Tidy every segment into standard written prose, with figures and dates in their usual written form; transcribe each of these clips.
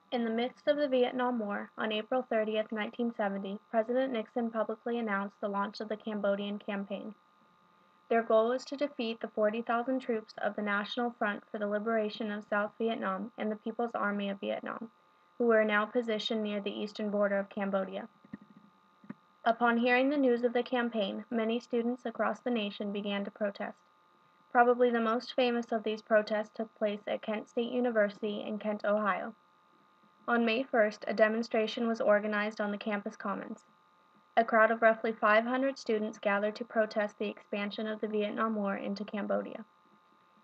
In the midst of the Vietnam War, on April 30, 1970, President Nixon publicly announced the launch of the Cambodian campaign. Their goal was to defeat the 40,000 troops of the National Front for the Liberation of South Vietnam and the People's Army of Vietnam, who were now positioned near the eastern border of Cambodia. Upon hearing the news of the campaign, many students across the nation began to protest. Probably the most famous of these protests took place at Kent State University in Kent, Ohio. On May 1st, a demonstration was organized on the campus commons. A crowd of roughly 500 students gathered to protest the expansion of the Vietnam War into Cambodia.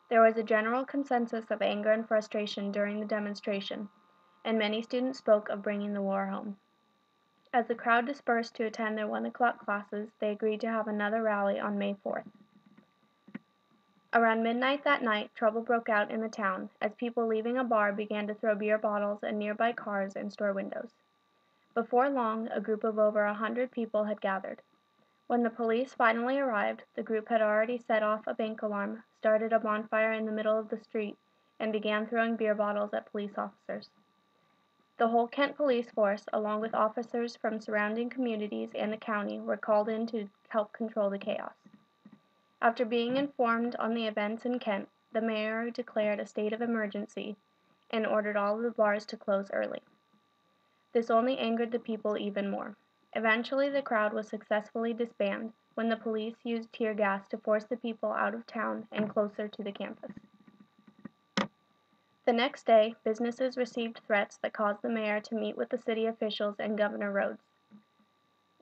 There was a general consensus of anger and frustration during the demonstration, and many students spoke of bringing the war home. As the crowd dispersed to attend their 1 o'clock classes, they agreed to have another rally on May 4th. Around midnight that night, trouble broke out in the town as people leaving a bar began to throw beer bottles at nearby cars and store windows. Before long, a group of over 100 people had gathered. When the police finally arrived, the group had already set off a bank alarm, started a bonfire in the middle of the street, and began throwing beer bottles at police officers. The whole Kent police force, along with officers from surrounding communities and the county, were called in to help control the chaos. After being informed on the events in Kent, the mayor declared a state of emergency and ordered all of the bars to close early. This only angered the people even more. Eventually, the crowd was successfully disbanded when the police used tear gas to force the people out of town and closer to the campus. The next day, businesses received threats that caused the mayor to meet with the city officials and Governor Rhodes.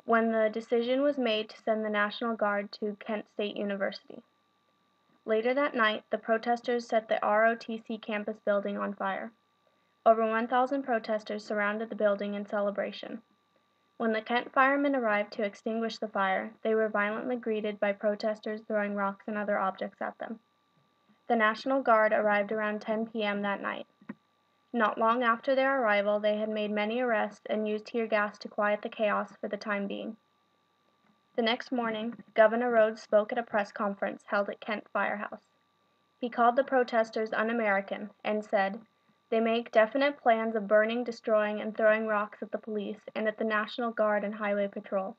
When the decision was made to send the National Guard to Kent State University. Later that night, the protesters set the ROTC campus building on fire. Over 1,000 protesters surrounded the building in celebration. When the Kent firemen arrived to extinguish the fire, they were violently greeted by protesters throwing rocks and other objects at them. The National Guard arrived around 10 p.m. that night. Not long after their arrival, they had made many arrests and used tear gas to quiet the chaos for the time being. The next morning, Governor Rhodes spoke at a press conference held at Kent Firehouse. He called the protesters un-American and said, "They make definite plans of burning, destroying, and throwing rocks at the police and at the National Guard and Highway Patrol.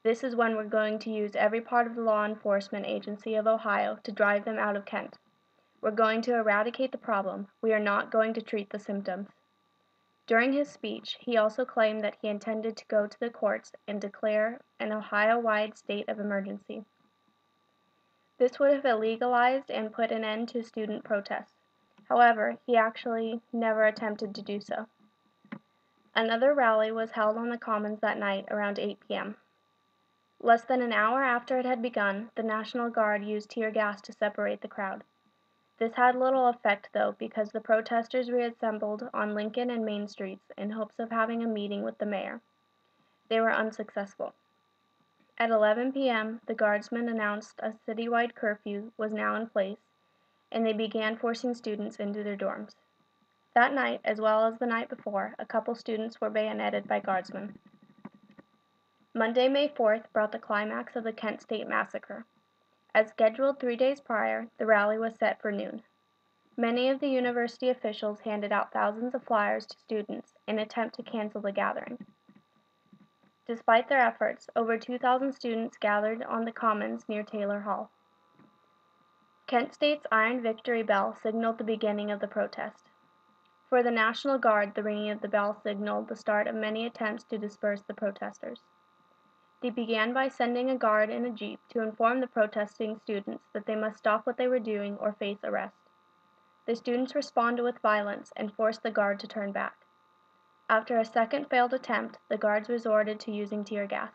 This is when we're going to use every part of the law enforcement agency of Ohio to drive them out of Kent. We're going to eradicate the problem. We are not going to treat the symptoms." During his speech, he also claimed that he intended to go to the courts and declare an Ohio-wide state of emergency. This would have illegalized and put an end to student protests. However, he actually never attempted to do so. Another rally was held on the Commons that night around 8 p.m. Less than an hour after it had begun, the National Guard used tear gas to separate the crowd. This had little effect, though, because the protesters reassembled on Lincoln and Main Streets in hopes of having a meeting with the mayor. They were unsuccessful. At 11 p.m., the guardsmen announced a citywide curfew was now in place, and they began forcing students into their dorms. That night, as well as the night before, a couple students were bayoneted by guardsmen. Monday, May 4th, brought the climax of the Kent State Massacre. As scheduled 3 days prior, the rally was set for noon. Many of the university officials handed out thousands of flyers to students in an attempt to cancel the gathering. Despite their efforts, over 2,000 students gathered on the Commons near Taylor Hall. Kent State's iron victory bell signaled the beginning of the protest. For the National Guard, the ringing of the bell signaled the start of many attempts to disperse the protesters. They began by sending a guard in a jeep to inform the protesting students that they must stop what they were doing or face arrest. The students responded with violence and forced the guard to turn back. After a second failed attempt, the guards resorted to using tear gas.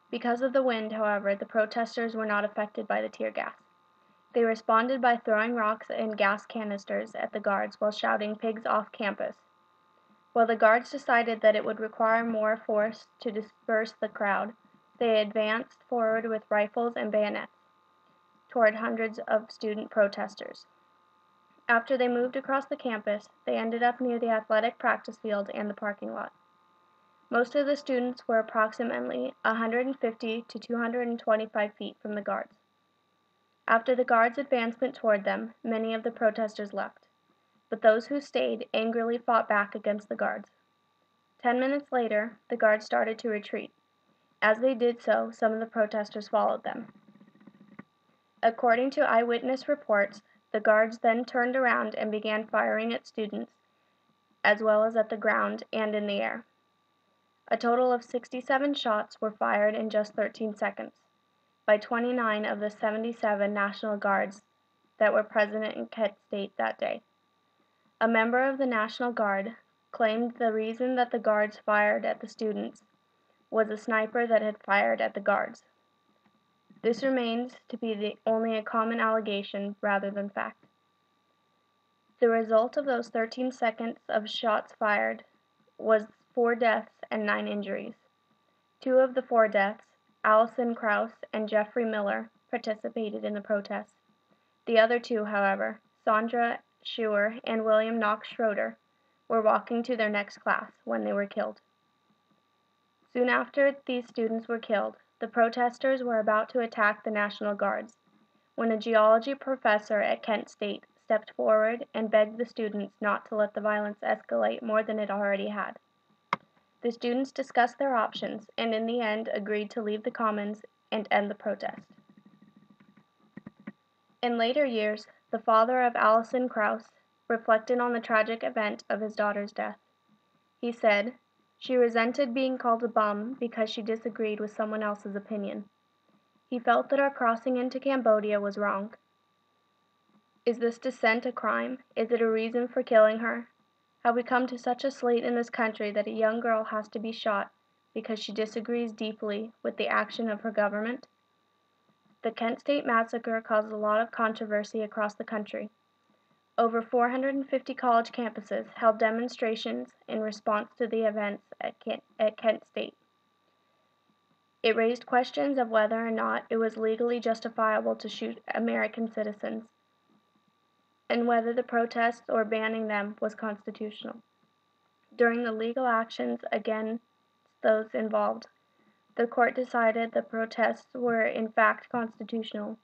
Because of the wind, however, the protesters were not affected by the tear gas. They responded by throwing rocks and gas canisters at the guards while shouting "Pigs off campus." While the guards decided that it would require more force to disperse the crowd, they advanced forward with rifles and bayonets toward hundreds of student protesters. After they moved across the campus, they ended up near the athletic practice field and the parking lot. Most of the students were approximately 150 to 225 feet from the guards. After the guards' advancement toward them, many of the protesters left. but those who stayed angrily fought back against the guards. 10 minutes later, the guards started to retreat. As they did so, some of the protesters followed them. According to eyewitness reports, the guards then turned around and began firing at students, as well as at the ground and in the air. A total of 67 shots were fired in just 13 seconds, by 29 of the 77 National Guards that were present in Kent State that day. A member of the National Guard claimed the reason that the guards fired at the students was a sniper that had fired at the guards. This remains to be only a common allegation rather than fact. The result of those 13 seconds of shots fired was 4 deaths and 9 injuries. 2 of the 4 deaths, Allison Krauss and Jeffrey Miller, participated in the protest. The other 2, however, Sandra Schuer and William Knox Schroeder, were walking to their next class when they were killed. Soon after these students were killed, the protesters were about to attack the National Guards, when a geology professor at Kent State stepped forward and begged the students not to let the violence escalate more than it already had. The students discussed their options and in the end agreed to leave the Commons and end the protest. In later years, the father of Allison Krauss reflected on the tragic event of his daughter's death. He said, "She resented being called a bum because she disagreed with someone else's opinion. He felt that our crossing into Cambodia was wrong. Is this dissent a crime? Is it a reason for killing her? Have we come to such a slate in this country that a young girl has to be shot because she disagrees deeply with the action of her government?" The Kent State Massacre caused a lot of controversy across the country. Over 450 college campuses held demonstrations in response to the events at Kent State. It raised questions of whether or not it was legally justifiable to shoot American citizens, and whether the protests or banning them was constitutional. During the legal actions against those involved, the court decided the protests were in fact constitutional,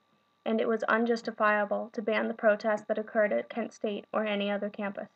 and it was unjustifiable to ban the protests that occurred at Kent State or any other campus.